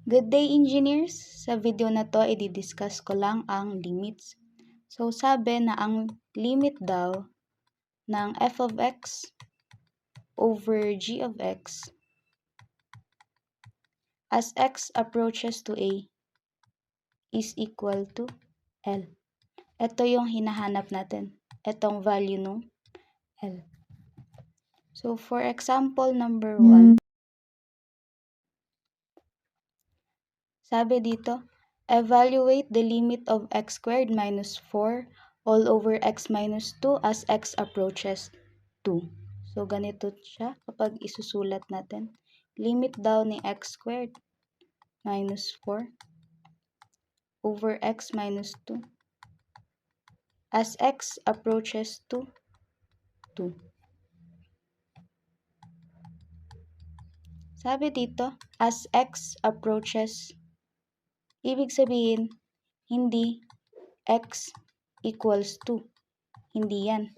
Good day, engineers! Sa video na to, i-discuss ko lang ang limits. So, sabi na ang limit daw ng f of x over g of x as x approaches to a is equal to L. Ito yung hinahanap natin. Itong value ng L. So, for example number 1, sabi dito, evaluate the limit of x squared minus 4 all over x minus 2 as x approaches 2. So, ganito siya kapag isusulat natin. Limit daw ni x squared minus 4 over x minus 2 as x approaches to 2. Sabi dito, as x approaches, ibig sabihin, hindi x equals 2. Hindi yan.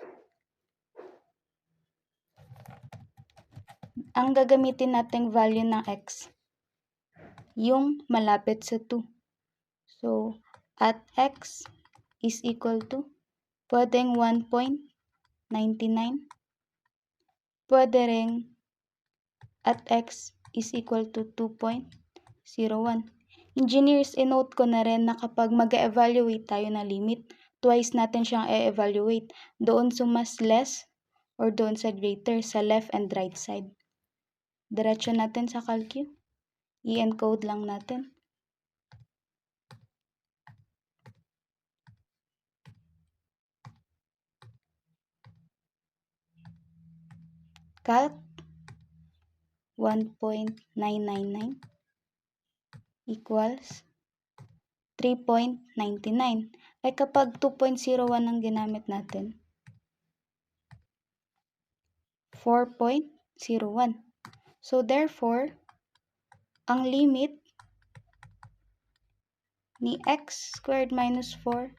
Ang gagamitin nating value ng x, yung malapit sa 2. So, at x is equal to, pwedeng 1.99, pwede ring at x is equal to 2.01. Engineers, inote ko na rin na kapag mag-evaluate tayo ng limit, twice natin siyang e-evaluate. Doon sa mas less or doon sa greater, sa left and right side. Diretso natin sa calcu. I-encode lang natin. Calc 1.999 equals 3.99. Ay kapag 2.01 ang ginamit natin, 4.01. So therefore, ang limit ni x squared minus 4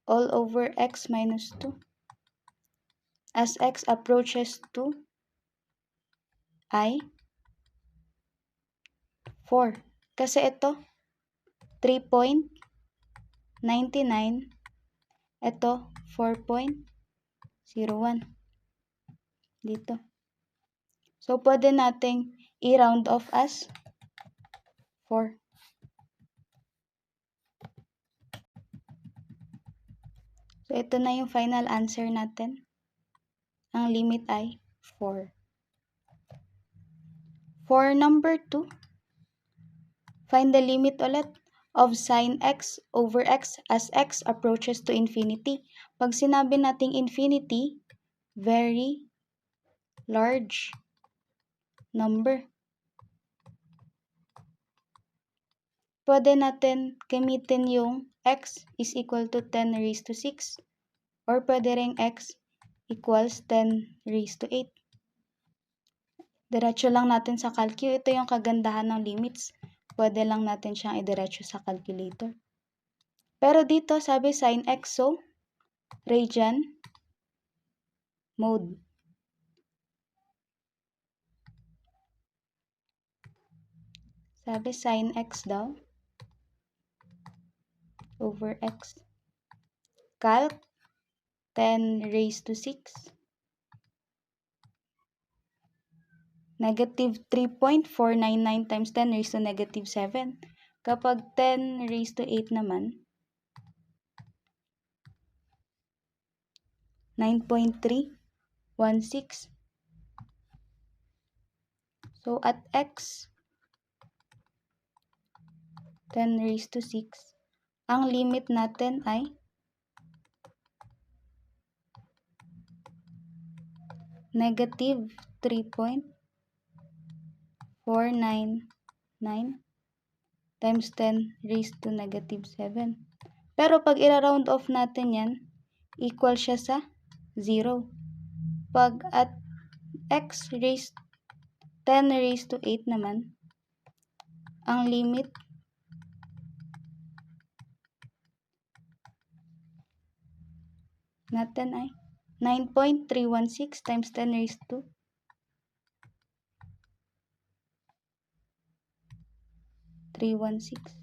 all over x minus 2 as x approaches 2 ay 4. Kasi ito, 3.99, ito, 4.01. Dito. So, pwede nating i-round off as 4. So, ito na yung final answer natin. Ang limit ay 4. For number 2, find the limit ulit of sin x over x as x approaches to infinity. Pag sinabi nating infinity, very large number. Pwede natin gamitin yung x is equal to 10 raised to 6 or pwede ring x equals 10 raised to 8. Diretso lang natin sa calcu. Ito yung kagandahan ng limits. Pwede lang natin siyang idiretso sa calculator. Pero dito sabi sin x, so radian mode. Sabi sin x daw over x. Calc 10 raised to 6. Negative 3.499 times 10 raised to negative 7. Kapag 10 raised to 8 naman, 9.316. So, at x, 10 raised to 6, ang limit natin ay negative 3.499 times 10 raised to negative 7. Pero pag i-round off natin yan, equal siya sa 0. Pag at x raised 10 raised to 8 naman, ang limit natin ay 9.316 times 10 raised to 316.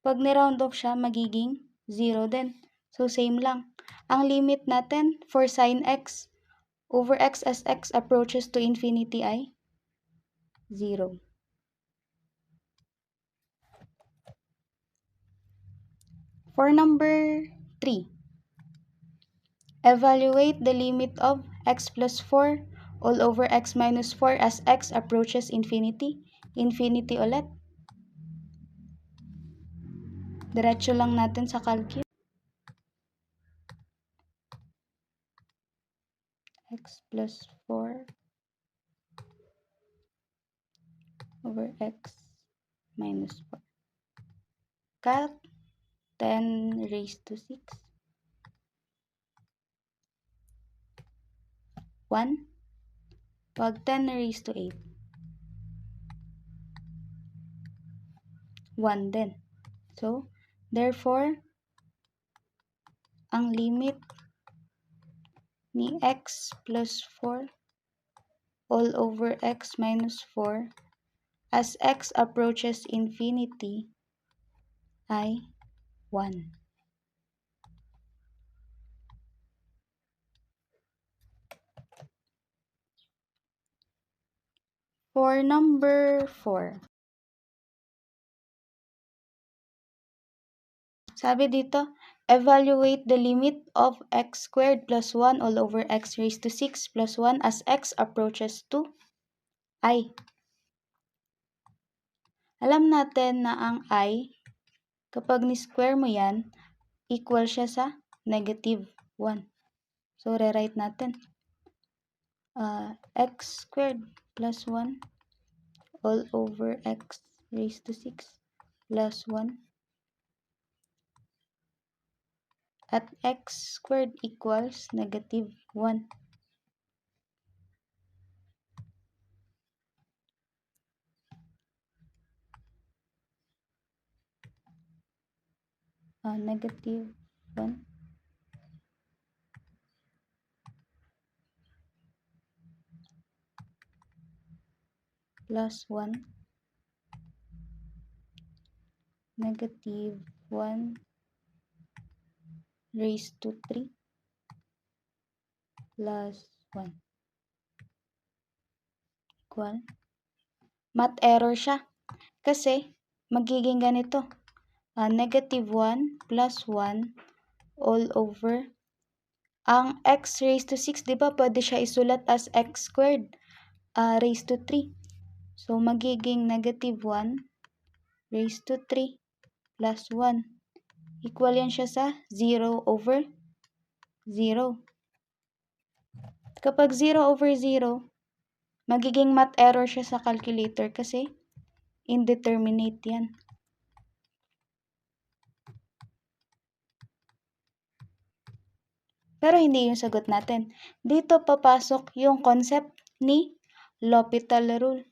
Pag ni-round off siya, magiging 0 din. So, same lang. Ang limit natin for sin x over x as x approaches to infinity ay 0. For number 3, evaluate the limit of x plus 4 all over x minus 4 as x approaches infinity. Infinity ulit. Diretso lang natin sa calculus. X plus 4 over x minus 4. Calc 10 raised to 6. 1. Wag 10 raised to 8. 1 din. So, therefore, ang limit ni x plus 4 all over x minus 4 as x approaches infinity ay 1. For number 4, sabi dito, evaluate the limit of x squared plus 1 all over x raised to 6 plus 1 as x approaches to I. Alam natin na ang I, kapag ni-square mo yan, equal siya sa negative 1. So, rewrite natin. X squared plus 1 all over x raised to 6 plus 1 at x squared equals negative 1. Negative 1 plus 1 negative 1 raised to 3 plus 1 equal. Math error siya. Kasi, magiging ganito. Negative 1 plus 1 all over. Ang x raised to 6, di ba, pwede siya isulat as x squared raised to 3. So, magiging negative 1 raised to 3 plus 1. Equal yan siya sa 0 over 0. Kapag 0 over 0, magiging math error siya sa calculator kasi indeterminate yan. Pero hindi yung sagot natin. Dito papasok yung concept ni L'Hopital rule.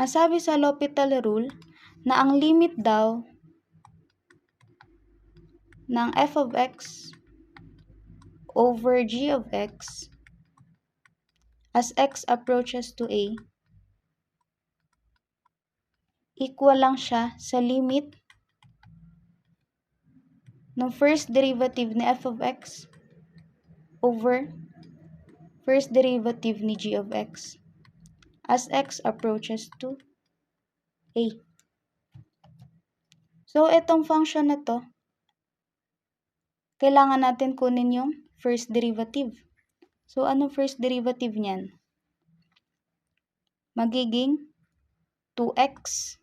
Ang sabi sa L'Hopital rule na ang limit daw ng f of x over g of x as x approaches to a equal lang siya sa limit ng first derivative ni f of x over first derivative ni g of x as x approaches to a. So, itong function na to, kailangan natin kunin yung first derivative. So, anong first derivative niyan? Magiging 2x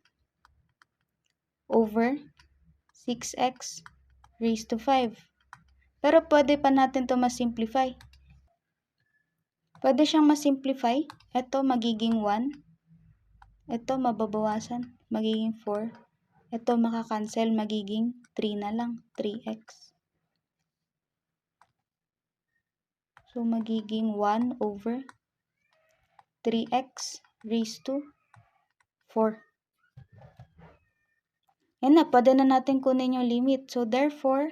over 6x raised to 5. Pero pwede pa natin to ma-simplify. Pwede siyang ma-simplify. Ito magiging 1. Ito mababawasan. Magiging 4. Ito makakancel. Magiging 3 na lang. 3x. So, magiging 1 over 3x raised to 4. Yan na, pwede na natin kunin yung limit. So, therefore,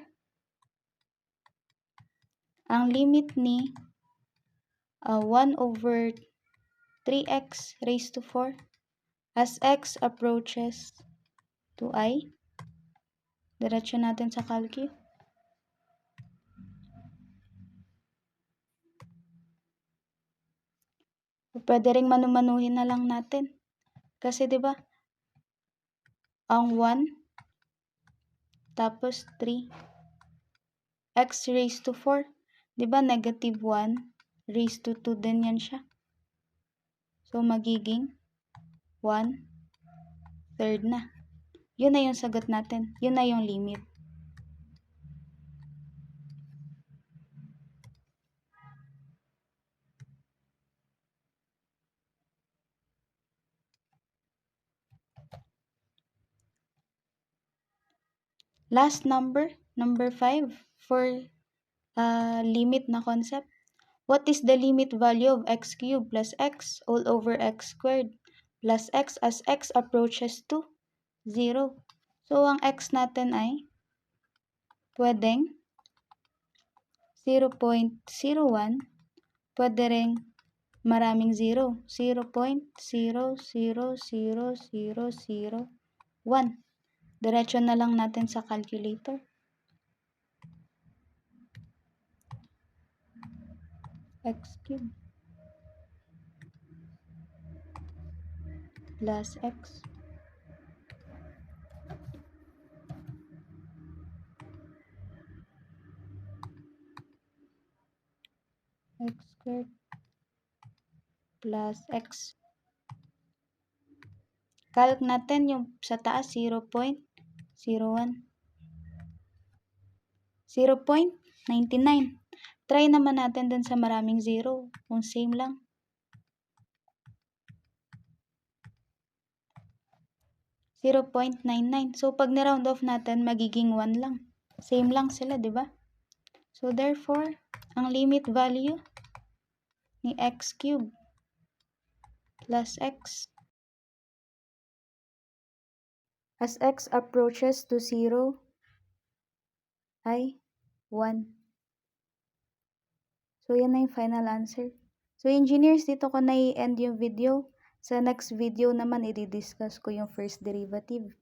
ang limit ni 1 over 3x raised to 4 as x approaches to I. Diretso natin sa calculus. Pwede ring manumanuhin na lang natin. Kasi 'di ba? Ang 1 tapos 3 x raised to 4, 'di ba? Negative 1 raised to 2 din yan siya. So magiging 1/3 na. Yun na yung sagot natin. Yun na yung limit. Last number 5 for limit na concept. What is the limit value of x cubed plus x all over x squared plus x as x approaches to 0? So, ang x natin ay pwedeng 0.01, pwede ring maraming 0. 0.0000001. Diretso na lang natin sa calculator. X cubed plus x squared plus x. Calc natin yung sa taas 0.01. 0.99. Try naman natin dun sa maraming 0 kung same lang. 0.99. So, pag ni-round off natin, magiging 1 lang. Same lang sila, di ba? So, therefore, ang limit value ni x cubed plus x as x approaches to 0 ay 1. So, yan na yung final answer. So, engineers, dito ko na i-end yung video. Sa next video naman, i-discuss ko yung first derivative.